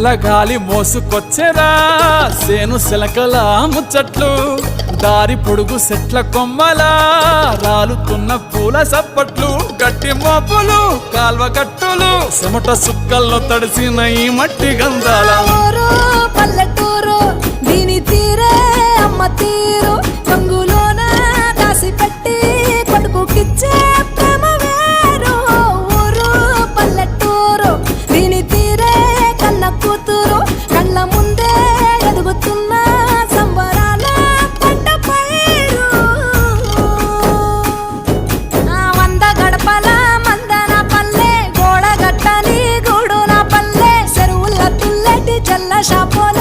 చల్లగాలి మోసుకొచ్చెరా సేను శిలకల ముచ్చట్లు దారి పొడుగు సెట్ల కొమ్మలా రాలుతున్న పూల సప్పట్లు గట్టి మోపులు కాల్వ కట్టులు చెమట సుక్కల్లో తడిసిన ఈ మట్టి గంధాల పల్లెటూరు దీని తీరే అమ్మ తీరు రంగులోన దాసి పెట్టి కొడుకుకిచ్చే ప్రేమ వేరు ఊరు పల్లెటూరు దీని తీరే కన్న కూతురు కళ్ళ ముందే ఎదుగుతున్న సంబరాల పంట పైరు వంద గడపల మందన పల్లె గోడ గట్టని గూడున పల్లె చెరువుల తుల్లటి జల్ల షాపోల